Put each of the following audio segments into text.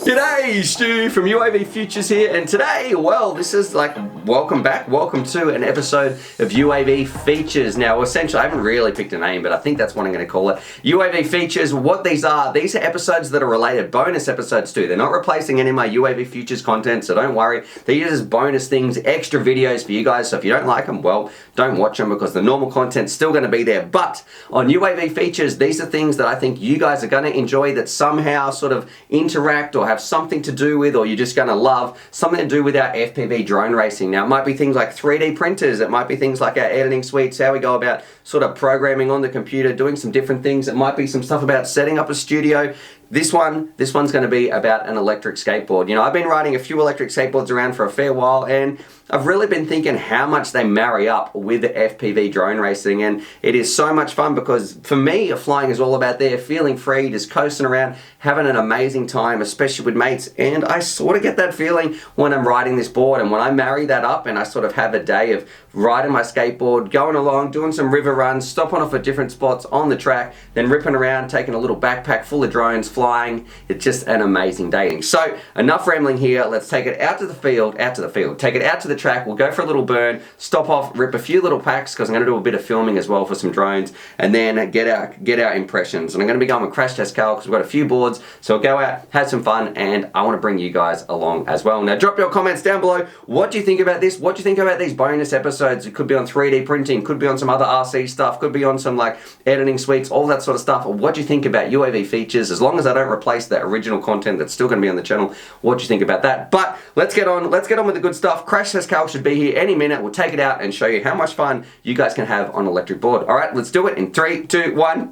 G'day, Stu from UAVfutures here, and today, well, this is like, welcome back, welcome to an episode of UAV Features. Now, essentially, I haven't really picked a name, but I think that's what I'm going to call it. UAV Features, what these are episodes that are related, bonus episodes too. They're not replacing any of my UAVfutures content, so don't worry. They're just bonus things, extra videos for you guys, so if you don't like them, well, don't watch them because the normal content's still going to be there. But on UAV Features, these are things that I think you guys are going to enjoy that somehow sort of interact or have something to do with, or you're just going to love, something to do with our FPV drone racing. Now, it might be things like 3D printers, it might be things like our editing suites, how we go about sort of programming on the computer, doing some different things. It might be some stuff about setting up a studio. This one's going to be about an electric skateboard. You know, I've been riding a few electric skateboards around for a fair while, and I've really been thinking how much they marry up with the FPV drone racing, and it is so much fun because for me, flying is all about there, feeling free, just coasting around, having an amazing time, especially with mates, and I sort of get that feeling when I'm riding this board, and when I marry that up and I sort of have a day of riding my skateboard, going along, doing some river runs, stopping off at different spots on the track, then ripping around, taking a little backpack full of drones, flying. It's just an amazing day. So enough rambling here. Let's take it out to the field, take it out to the track. We'll go for a little burn, stop off, rip a few little packs because I'm going to do a bit of filming as well for some drones, and then get our impressions. And I'm going to be going with Crash Test Cal because we've got a few boards. So we'll go out, have some fun, and I want to bring you guys along as well. Now drop your comments down below. What do you think about this? What do you think about these bonus episodes? It could be on 3D printing, could be on some other RC stuff, could be on some like editing suites, all that sort of stuff. What do you think about UAV features? As long as I don't replace the original content that's still going to be on the channel, what do you think about that? But let's get on with the good stuff. Crash Test Cal should be here any minute. We'll take it out and show you how much fun you guys can have on an electric board. All right, let's do it in 3, 2, 1.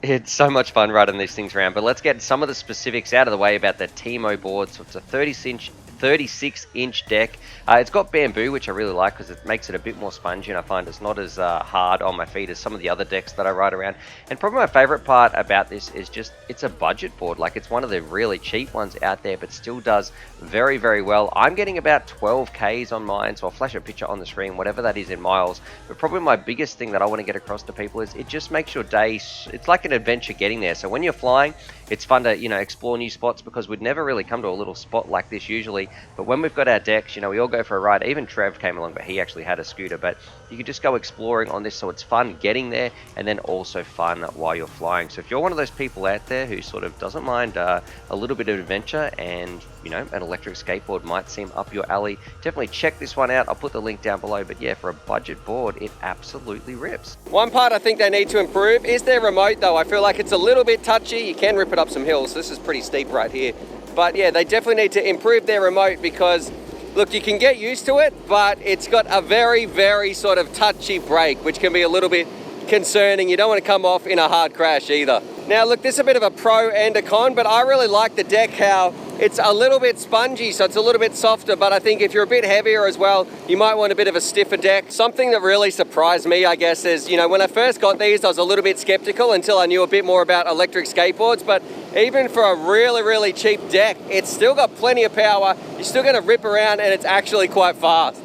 It's so much fun riding these things around, but let's get some of the specifics out of the way about the Teemo board. So it's a 36-inch deck. It's got bamboo, which I really like because it makes it a bit more spongy, and I find it's not as hard on my feet as some of the other decks that I ride around. And probably my favorite part about this is just it's a budget board. Like, it's one of the really cheap ones out there, but still does very, very well. I'm getting about 12 Ks on mine, so I'll flash a picture on the screen, whatever that is in miles. But probably my biggest thing that I want to get across to people is it just makes your day, it's like an adventure getting there. So when you're flying, it's fun to, you know, explore new spots because we'd never really come to a little spot like this usually. But when we've got our decks, you know, we all go for a ride. Even Trev came along, but he actually had a scooter. But you can just go exploring on this, so it's fun getting there and then also fun while you're flying. So if you're one of those people out there who sort of doesn't mind a little bit of adventure, and, you know, an electric skateboard might seem up your alley, definitely check this one out. I'll put the link down below. But yeah, for a budget board, it absolutely rips. One part I think they need to improve is their remote, though. I feel like it's a little bit touchy. You can rip it up some hills. This is pretty steep right here. But yeah, they definitely need to improve their remote because, look, you can get used to it, but it's got a very, very sort of touchy brake, which can be a little bit concerning. You don't want to come off in a hard crash either. Now, look, this is a bit of a pro and a con, but I really like the deck, how it's a little bit spongy, so it's a little bit softer, but I think if you're a bit heavier as well, you might want a bit of a stiffer deck. Something that really surprised me, I guess, is, you know, when I first got these, I was a little bit skeptical until I knew a bit more about electric skateboards, but even for a really, really cheap deck, it's still got plenty of power. You're still gonna rip around, and it's actually quite fast.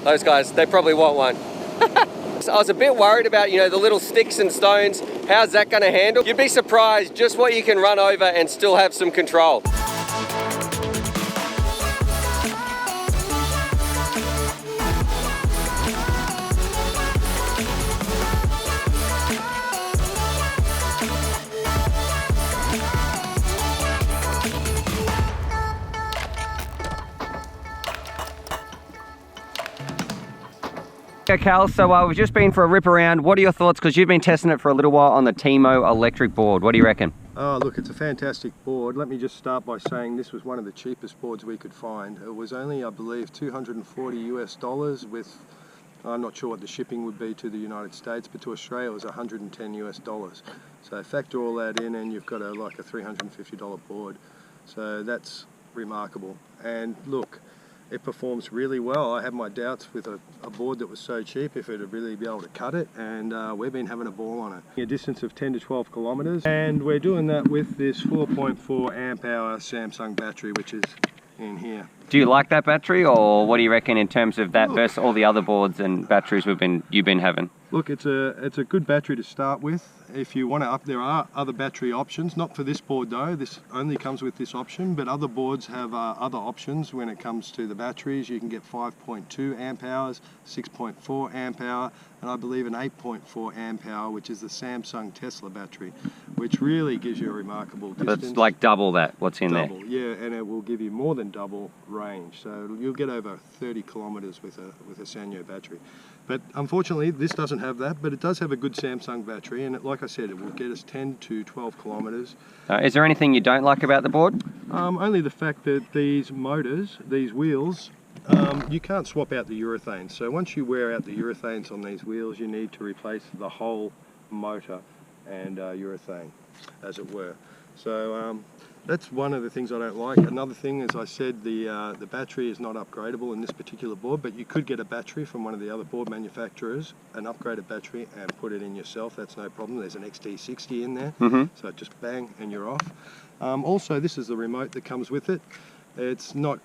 Those guys, they probably want one. I was a bit worried about, you know, the little sticks and stones. How's that going to handle? You'd be surprised just what you can run over and still have some control. Okay, Cal, so we've just been for a rip around. What are your thoughts? Because you've been testing it for a little while on the Teemo electric board. What do you reckon? Oh, look, it's a fantastic board. Let me just start by saying this was one of the cheapest boards we could find. It was only, I believe, $240 with, I'm not sure what the shipping would be to the United States, but to Australia it was $110. So factor all that in and you've got like a $350 board. So that's remarkable. And look, it performs really well. I have my doubts with a board that was so cheap if it would really be able to cut it, and we've been having a ball on it. A distance of 10 to 12 kilometers, and we're doing that with this 4.4 amp hour Samsung battery, which is in here. Do you like that battery, or what do you reckon in terms of that versus all the other boards and batteries you've been having? Look, it's a good battery to start with. If you want to up, there are other battery options, not for this board though, this only comes with this option, but other boards have other options when it comes to the batteries. You can get 5.2 amp hours, 6.4 amp hour, and I believe an 8.4 amp hour, which is the Samsung Tesla battery, which really gives you a remarkable distance. That's like double that, what's in there. Yeah, and it will give you more than double range. So you'll get over 30 kilometers with a Sanyo battery. But unfortunately, this doesn't have that, but it does have a good Samsung battery, and like I said, it will get us 10 to 12 kilometers. Is there anything you don't like about the board? Only the fact that these motors, these wheels, you can't swap out the urethane. So once you wear out the urethanes on these wheels, you need to replace the whole motor and urethane, as it were. So that's one of the things I don't like. Another thing, as I said, the battery is not upgradable in this particular board, but you could get a battery from one of the other board manufacturers, an upgraded battery, and put it in yourself. That's no problem. There's an XT60 in there, so just bang and you're off. Also, this is the remote that comes with it. It's not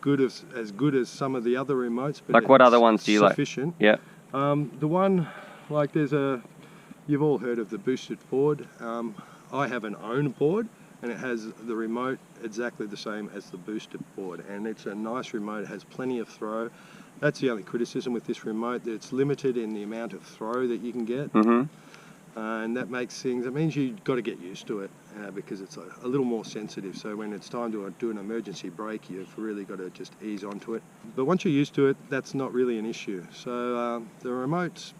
as good as some of the other remotes, but like what other ones do you like? Sufficient. Yeah. The one, like you've all heard of the boosted board. I have an own board, and it has the remote exactly the same as the boosted board, and it's a nice remote. It has plenty of throw. That's the only criticism with this remote, that it's limited in the amount of throw that you can get. And that makes things, it means you've got to get used to it because it's a little more sensitive. So when it's time to do an emergency brake, you've really got to just ease onto it. But once you're used to it, that's not really an issue. So the remote's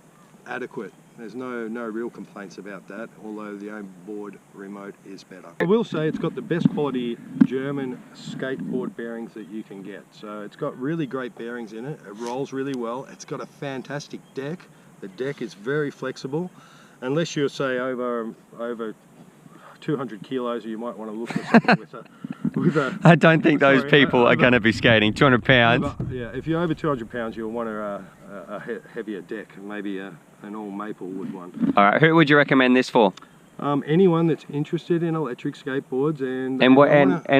adequate. There's no real complaints about that, although the on-board remote is better. I will say it's got the best quality German skateboard bearings that you can get. So it's got really great bearings in it. It rolls really well. It's got a fantastic deck. The deck is very flexible. Unless you're, say, over 200 kilos, you might want to look for something with a I don't think those people are going to be skating 200 pounds. Yeah, if you're over 200 pounds, you'll want a heavier deck, maybe an all maple wood one. All right, who would you recommend this for? Anyone that's interested in electric skateboards and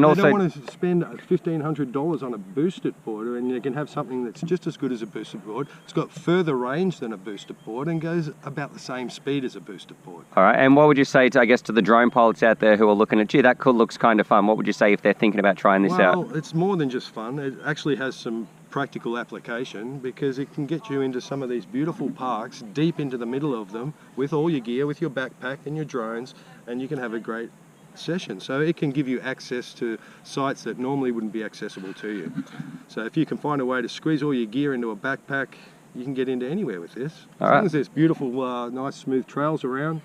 also don't want to spend $1,500 on a boosted board, and you can have something that's just as good as a boosted board. It's got further range than a boosted board and goes about the same speed as a boosted board. All right, and what would you say to, I guess, to the drone pilots out there who are looking at, gee, that looks kind of fun. What would you say if they're thinking about trying this out? Well, it's more than just fun. It actually has some practical application because it can get you into some of these beautiful parks, deep into the middle of them, with all your gear, with your backpack and your drones, and you can have a great session. So it can give you access to sites that normally wouldn't be accessible to you. So if you can find a way to squeeze all your gear into a backpack, you can get into anywhere with this. As long as there's beautiful, nice smooth trails around,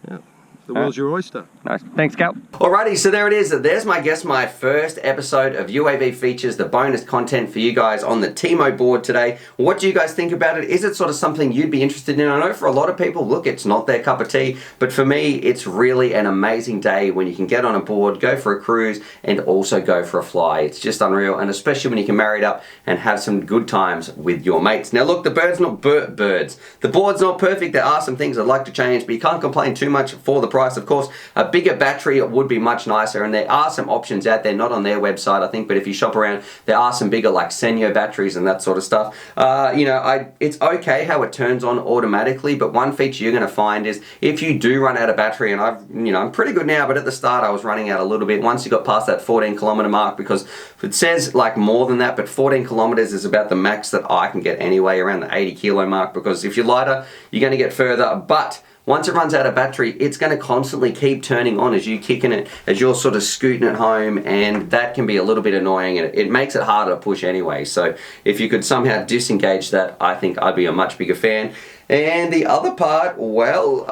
yeah. The world's your oyster. Nice. Thanks, Cal. Alrighty, so there it is. There's my first episode of UAV Features, the bonus content for you guys on the Teemo board today. What do you guys think about it? Is it sort of something you'd be interested in? I know for a lot of people, look, it's not their cup of tea, but for me, it's really an amazing day when you can get on a board, go for a cruise, and also go for a fly. It's just unreal, and especially when you can marry it up and have some good times with your mates. Now look, the bird's not birds. The board's not perfect. There are some things I'd like to change, but you can't complain too much for the price. Of course, a bigger battery would be much nicer, and there are some options out there, not on their website I think, but if you shop around, there are some bigger like Sanyo batteries and that sort of stuff. It's okay how it turns on automatically, but one feature you're going to find is if you do run out of battery, and I'm pretty good now, but at the start I was running out a little bit once you got past that 14 kilometer mark, because it says like more than that, but 14 kilometers is about the max that I can get anyway, around the 80 kilo mark, because if you're lighter, you're going to get further, but once it runs out of battery, it's going to constantly keep turning on as you kicking it, as you're sort of scooting it home, and that can be a little bit annoying, and it makes it harder to push anyway. So if you could somehow disengage that, I think I'd be a much bigger fan. And the other part, well,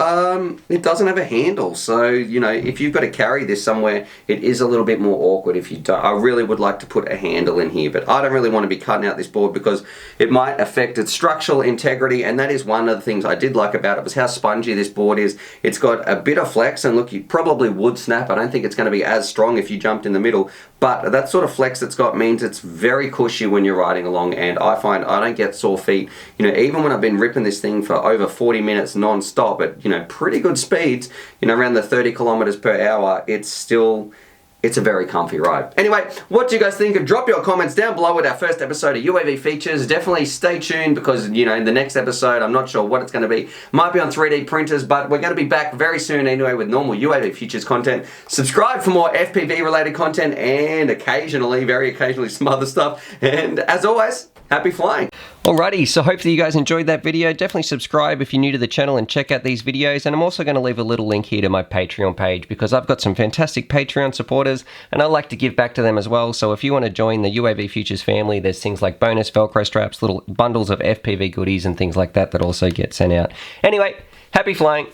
it doesn't have a handle. So, you know, if you've got to carry this somewhere, it is a little bit more awkward if you don't. I really would like to put a handle in here, but I don't really want to be cutting out this board because it might affect its structural integrity, and that is one of the things I did like about it, was how spongy this board is. It's got a bit of flex, and look, you probably would snap. I don't think it's going to be as strong if you jumped in the middle, but that sort of flex it's got means it's very cushy when you're riding along, and I find I don't get sore feet. You know, even when I've been ripping this thing for over 40 minutes non-stop at, you know, pretty good speeds, you know, around the 30 kilometers per hour, it's a very comfy ride. Anyway, what do you guys think? Drop your comments down below with our first episode of UAV Features. Definitely stay tuned because, you know, in the next episode, I'm not sure what it's going to be. Might be on 3D printers, but we're going to be back very soon anyway with normal UAV Features content. Subscribe for more FPV related content and occasionally, very occasionally, some other stuff. And as always, happy flying. Alrighty, so hopefully you guys enjoyed that video. Definitely subscribe if you're new to the channel and check out these videos. And I'm also going to leave a little link here to my Patreon page because I've got some fantastic Patreon supporters and I like to give back to them as well. So if you want to join the UAV Futures family, there's things like bonus Velcro straps, little bundles of FPV goodies and things like that that also get sent out. Anyway, happy flying.